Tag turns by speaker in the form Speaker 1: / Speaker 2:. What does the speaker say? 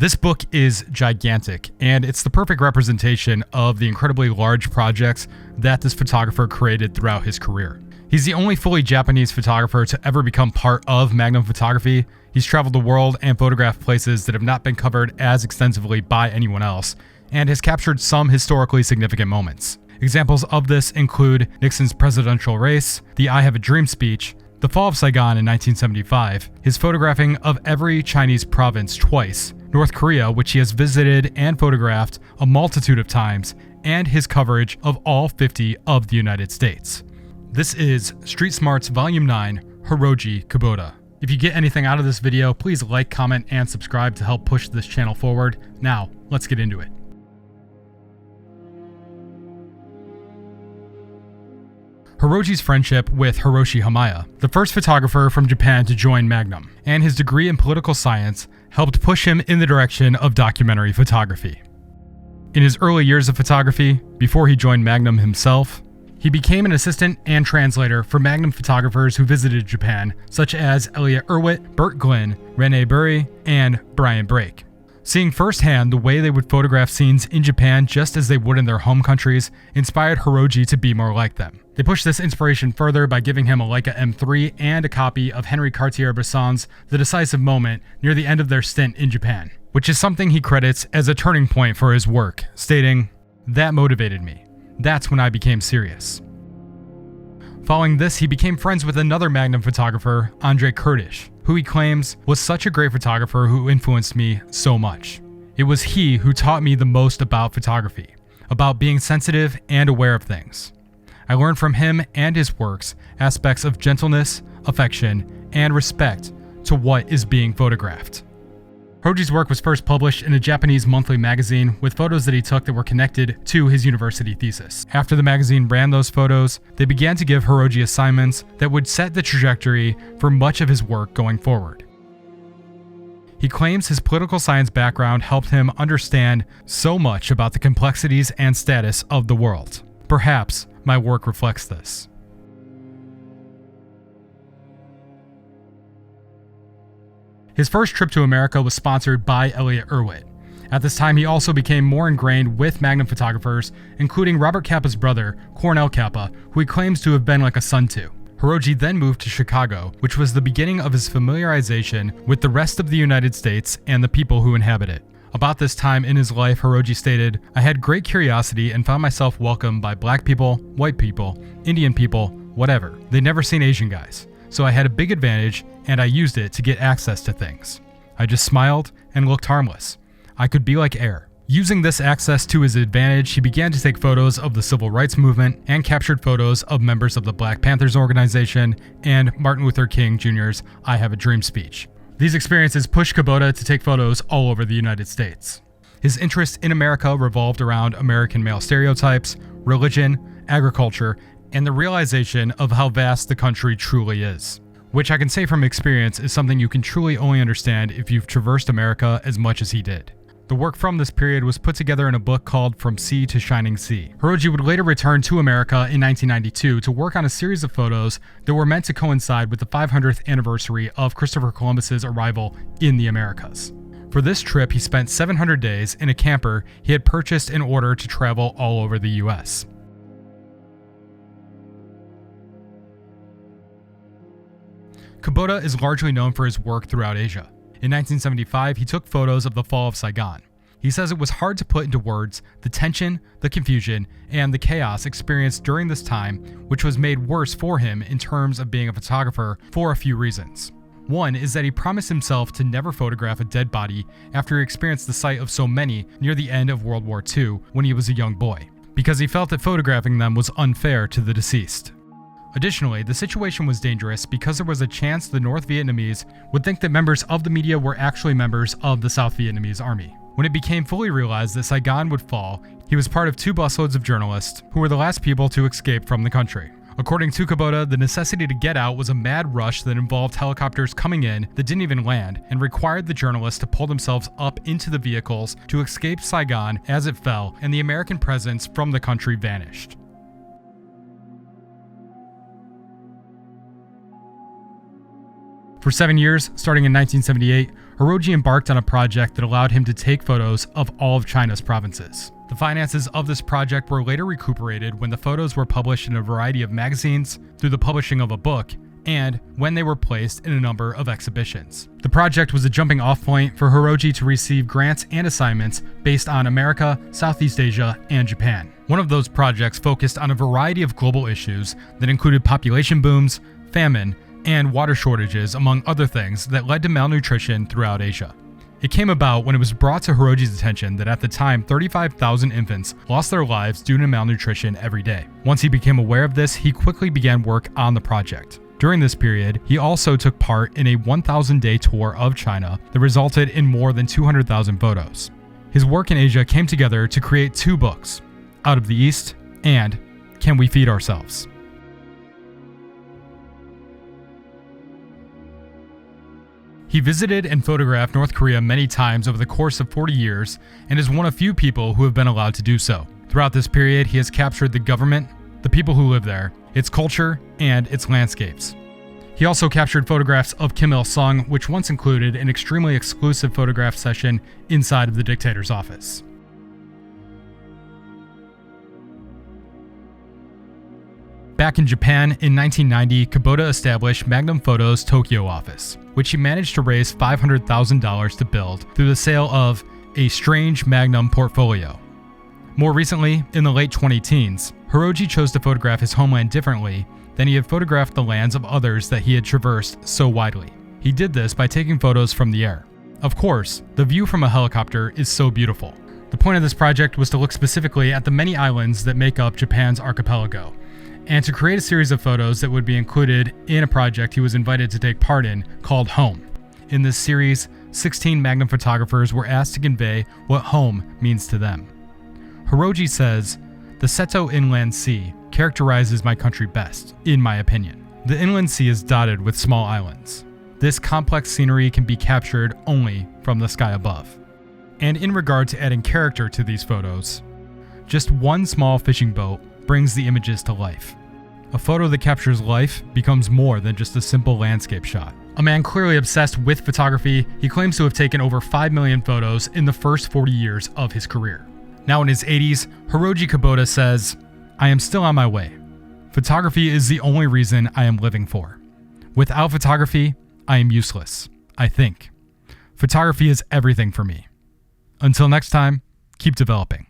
Speaker 1: This book is gigantic, and it's the perfect representation of the incredibly large projects that this photographer created throughout his career. He's the only fully Japanese photographer to ever become part of Magnum Photography. He's traveled the world and photographed places that have not been covered as extensively by anyone else, and has captured some historically significant moments. Examples of this include Nixon's presidential race, the I Have a Dream speech, the fall of Saigon in 1975, his photographing of every Chinese province twice, North Korea, which he has visited and photographed a multitude of times, and his coverage of all 50 of the United States. This is Street Smarts Volume 9, Hiroji Kubota. If you get anything out of this video, please like, comment, and subscribe to help push this channel forward. Now, let's get into it. Hiroji's friendship with Hiroshi Hamaya, the first photographer from Japan to join Magnum, and his degree in political science helped push him in the direction of documentary photography. In his early years of photography, before he joined Magnum himself, he became an assistant and translator for Magnum photographers who visited Japan, such as Elliot Erwitt, Bert Glynn, Rene Burry, and Brian Brake. Seeing firsthand the way they would photograph scenes in Japan just as they would in their home countries inspired Hiroji to be more like them. They pushed this inspiration further by giving him a Leica M3 and a copy of Henri Cartier-Bresson's The Decisive Moment near the end of their stint in Japan, which is something he credits as a turning point for his work, stating, "That motivated me. That's when I became serious." Following this, he became friends with another Magnum photographer, Andre Kurdish, who he claims was such a great photographer who influenced me so much. It was he who taught me the most about photography, about being sensitive and aware of things. I learned from him and his works aspects of gentleness, affection, and respect to what is being photographed. Hiroji's work was first published in a Japanese monthly magazine with photos that he took that were connected to his university thesis. After the magazine ran those photos, they began to give Hiroji assignments that would set the trajectory for much of his work going forward. He claims his political science background helped him understand so much about the complexities and status of the world. Perhaps my work reflects this. His first trip to America was sponsored by Elliot Erwitt. At this time, he also became more ingrained with Magnum photographers, including Robert Capa's brother, Cornell Capa, who he claims to have been like a son to. Hiroji then moved to Chicago, which was the beginning of his familiarization with the rest of the United States and the people who inhabit it. About this time in his life, Hiroji stated, "I had great curiosity and found myself welcomed by black people, white people, Indian people, whatever. They'd never seen Asian guys. So I had a big advantage, and I used it to get access to things. I just smiled and looked harmless. I could be like air." Using this access to his advantage, he began to take photos of the civil rights movement and captured photos of members of the Black Panthers organization and Martin Luther King Jr.'s I Have a Dream speech. These experiences pushed Kubota to take photos all over the United States. His interest in America revolved around American male stereotypes, religion, agriculture, and the realization of how vast the country truly is, which I can say from experience is something you can truly only understand if you've traversed America as much as he did. The work from this period was put together in a book called From Sea to Shining Sea. Hiroji would later return to America in 1992 to work on a series of photos that were meant to coincide with the 500th anniversary of Christopher Columbus's arrival in the Americas. For this trip, he spent 700 days in a camper he had purchased in order to travel all over the US. Kubota is largely known for his work throughout Asia. In 1975, he took photos of the fall of Saigon. He says it was hard to put into words the tension, the confusion, and the chaos experienced during this time, which was made worse for him in terms of being a photographer for a few reasons. One is that he promised himself to never photograph a dead body after he experienced the sight of so many near the end of World War II when he was a young boy, because he felt that photographing them was unfair to the deceased. Additionally, the situation was dangerous because there was a chance the North Vietnamese would think that members of the media were actually members of the South Vietnamese army. When it became fully realized that Saigon would fall, he was part of 2 busloads of journalists who were the last people to escape from the country. According to Kubota, the necessity to get out was a mad rush that involved helicopters coming in that didn't even land and required the journalists to pull themselves up into the vehicles to escape Saigon as it fell and the American presence from the country vanished. For 7 years, starting in 1978, Hiroji embarked on a project that allowed him to take photos of all of China's provinces. The finances of this project were later recuperated when the photos were published in a variety of magazines, through the publishing of a book, and when they were placed in a number of exhibitions. The project was a jumping off point for Hiroji to receive grants and assignments based on America, Southeast Asia, and Japan. One of those projects focused on a variety of global issues that included population booms, famine, and water shortages, among other things that led to malnutrition throughout Asia. It came about when it was brought to Hiroji's attention that at the time 35,000 infants lost their lives due to malnutrition every day. Once he became aware of this, he quickly began work on the project. During this period, he also took part in a 1,000-day tour of China that resulted in more than 200,000 photos. His work in Asia came together to create two books, Out of the East and Can We Feed Ourselves? He visited and photographed North Korea many times over the course of 40 years and is one of few people who have been allowed to do so. Throughout this period, he has captured the government, the people who live there, its culture, and its landscapes. He also captured photographs of Kim Il-sung, which once included an extremely exclusive photograph session inside of the dictator's office. Back in Japan in 1990, Kubota established Magnum Photos' Tokyo office, which he managed to raise $500,000 to build through the sale of a strange Magnum portfolio. More recently, in the late 20-teens, Hiroji chose to photograph his homeland differently than he had photographed the lands of others that he had traversed so widely. He did this by taking photos from the air. Of course, the view from a helicopter is so beautiful. The point of this project was to look specifically at the many islands that make up Japan's archipelago, and to create a series of photos that would be included in a project he was invited to take part in called Home. In this series, 16 Magnum photographers were asked to convey what home means to them. Hiroji says, "The Seto Inland Sea characterizes my country best, in my opinion. The inland sea is dotted with small islands. This complex scenery can be captured only from the sky above." And in regard to adding character to these photos, just one small fishing boat brings the images to life. A photo that captures life becomes more than just a simple landscape shot. A man clearly obsessed with photography, he claims to have taken over 5 million photos in the first 40 years of his career. Now in his 80s, Hiroji Kubota says, "I am still on my way. Photography is the only reason I am living for. Without photography, I am useless, I think. Photography is everything for me. Until next time, keep developing."